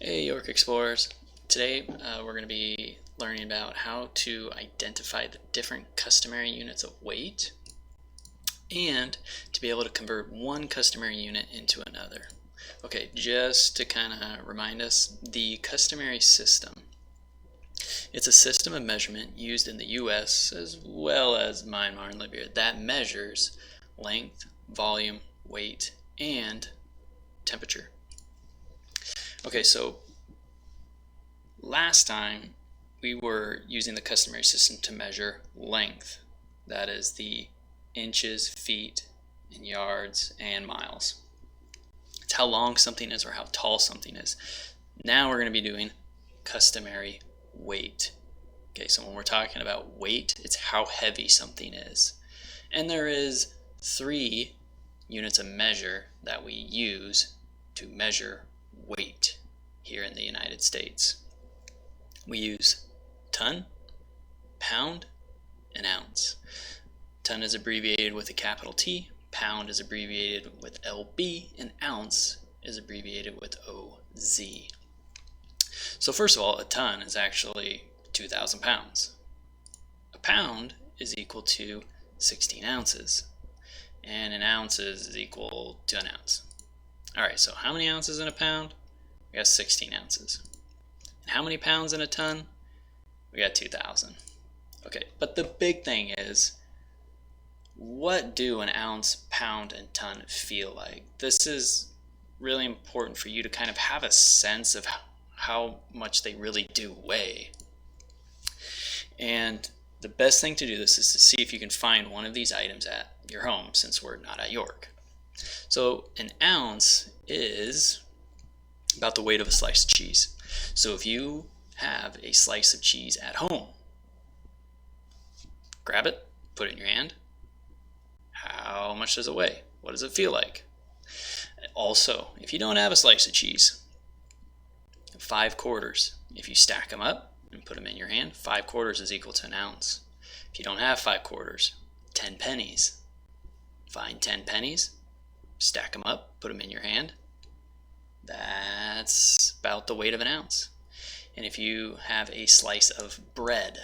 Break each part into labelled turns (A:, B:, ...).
A: Hey York Explorers! Today we're going to be learning about how to identify the different customary units of weight and to be able to convert one customary unit into another. Okay, just to kind of remind us, the customary system. It's a system of measurement used in the US as well as Myanmar and Libya that measures length, volume, weight, and temperature. Okay, so last time we were using the customary system to measure length. That is the inches, feet, and yards, and miles. It's how long something is or how tall something is. Now we're going to be doing customary weight. Okay, so when we're talking about weight, it's how heavy something is. And there is 3 units of measure that we use to measure weight here in the United States. We use ton, pound, and ounce. Ton is abbreviated with a capital T, pound is abbreviated with LB, and ounce is abbreviated with OZ. So first of all, a ton is actually 2,000 pounds. A pound is equal to 16 ounces, and an ounce is equal to an ounce. Alright, so how many ounces in a pound? We got 16 ounces. And how many pounds in a ton? We got 2,000. Okay, but the big thing is, what do an ounce, pound, and ton feel like? This is really important for you to kind of have a sense of how much they really do weigh. And the best thing to do this is to see if you can find one of these items at your home, since we're not at York. So an ounce is about the weight of a slice of cheese. So if you have a slice of cheese at home, grab it, put it in your hand. How much does it weigh? What does it feel like? Also, if you don't have a slice of cheese, 5 quarters. If you stack them up and put them in your hand, 5 quarters is equal to an ounce. If you don't have 5 quarters, 10 pennies. Find 10 pennies, stack them up, put them in your hand. That's about the weight of an ounce. And if you have a slice of bread,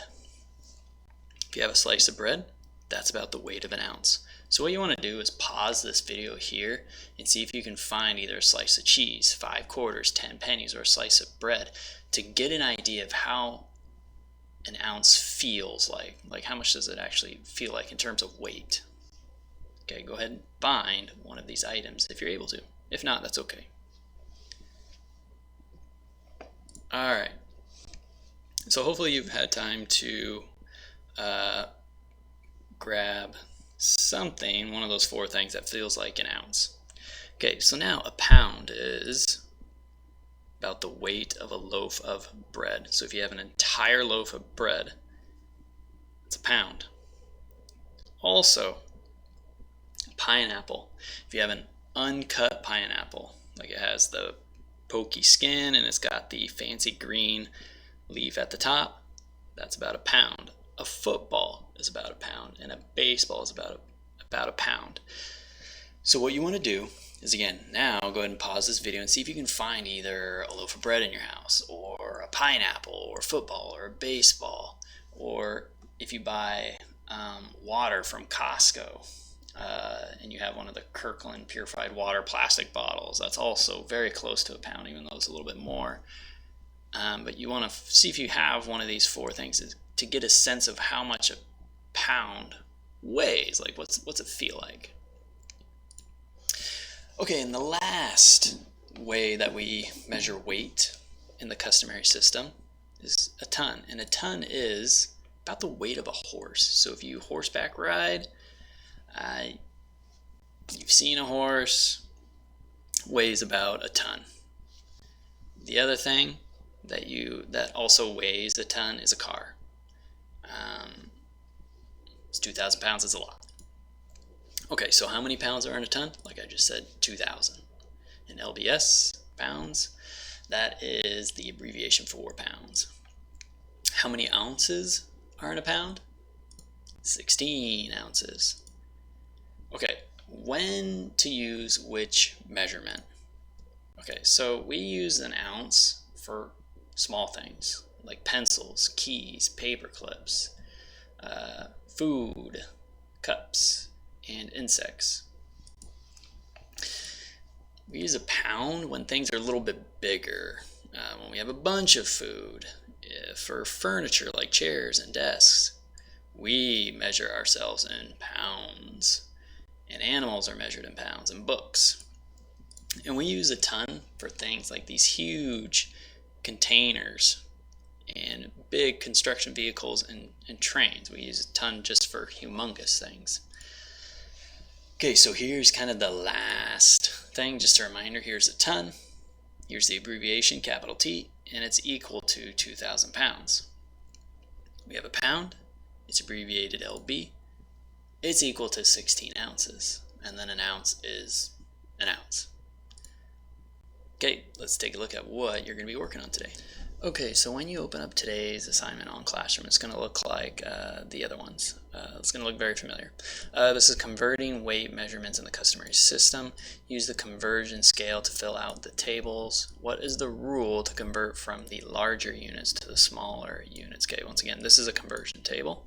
A: that's about the weight of an ounce. So what you want to do is pause this video here and see if you can find either a slice of cheese, 5 quarters, 10 pennies, or a slice of bread to get an idea of how an ounce feels like. Like, how much does it actually feel like in terms of weight? Okay, go ahead and find one of these items if you're able to. If not, that's okay. Alright, so hopefully you've had time to grab something, one of those 4 things that feels like an ounce. Okay, so now a pound is about the weight of a loaf of bread. So if you have an entire loaf of bread, it's a pound. Also, pineapple. If you have an uncut pineapple, like it has the pokey skin and it's got the fancy green leaf at the top, that's about a pound. A football is about a pound, and a baseball is about a pound. So what you want to do is, again, now go ahead and pause this video and see if you can find either a loaf of bread in your house, or a pineapple, or a football, or a baseball, or if you buy water from Costco, and you have one of the Kirkland purified water plastic bottles, that's also very close to a pound, even though it's a little bit more. But you want to see if you have one of these 4 things to get a sense of how much a pound weighs. Like, what's it feel like? Okay, and the last way that we measure weight in the customary system is a ton. And a ton is about the weight of a horse. So if you horseback ride, you've seen a horse, weighs about a ton. The other thing that also weighs a ton is a car. It's 2,000 pounds is a lot. Okay, so how many pounds are in a ton? Like I just said, 2,000. In LBS, pounds, that is the abbreviation for pounds. How many ounces are in a pound? 16 ounces. Okay, when to use which measurement? Okay, so we use an ounce for small things like pencils, keys, paper clips, food, cups, and insects. We use a pound when things are a little bit bigger, when we have a bunch of food. For furniture like chairs and desks, we measure ourselves in pounds, and animals are measured in pounds, and books. And we use a ton for things like these huge containers and big construction vehicles and trains. We use a ton just for humongous things. Okay, so here's kind of the last thing. Just a reminder, here's a ton. Here's the abbreviation, capital T, and it's equal to 2,000 pounds. We have a pound, it's abbreviated LB. It's equal to 16 ounces, and then an ounce is an ounce. Okay, let's take a look at what you're going to be working on today. Okay, so when you open up today's assignment on Classroom, it's going to look like the other ones. It's going to look very familiar. This is converting weight measurements in the customary system. Use the conversion scale to fill out the tables. What is the rule to convert from the larger units to the smaller units? Okay, once again, this is a conversion table.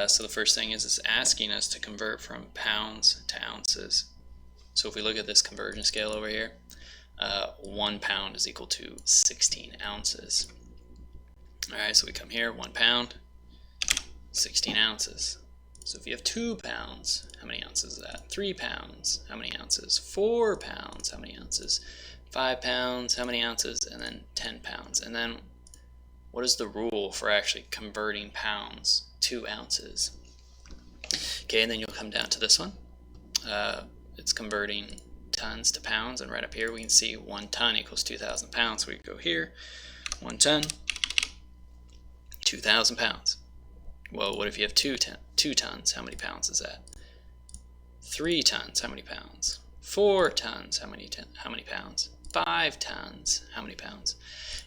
A: So the first thing is it's asking us to convert from pounds to ounces. So if we look at this conversion scale over here, 1 pound is equal to 16 ounces. Alright, so we come here, 1 pound, 16 ounces. So if you have 2 pounds, how many ounces is that? 3 pounds, how many ounces? 4 pounds, how many ounces? 5 pounds, how many ounces? And then 10 pounds. And then what is the rule for actually converting pounds to ounces? Okay, and then you'll come down to this one. It's converting tons to pounds, and right up here we can see 1 ton equals 2,000 pounds. So we go here, 1 ton, 2,000 pounds. Well, what if you have 2 tons? How many pounds is that? 3 tons, how many pounds? 4 tons, how many pounds? 5 tons, how many pounds?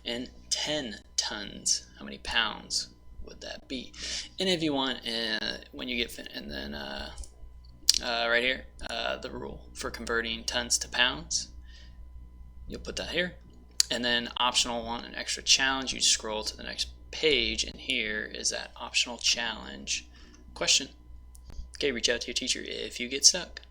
A: And 10 tons, how many pounds would that be? And if you want, when you get finished, and then right here, the rule for converting tons to pounds, you'll put that here. And then optional one, an extra challenge, you scroll to the next page, and here is that optional challenge question. Okay, reach out to your teacher if you get stuck.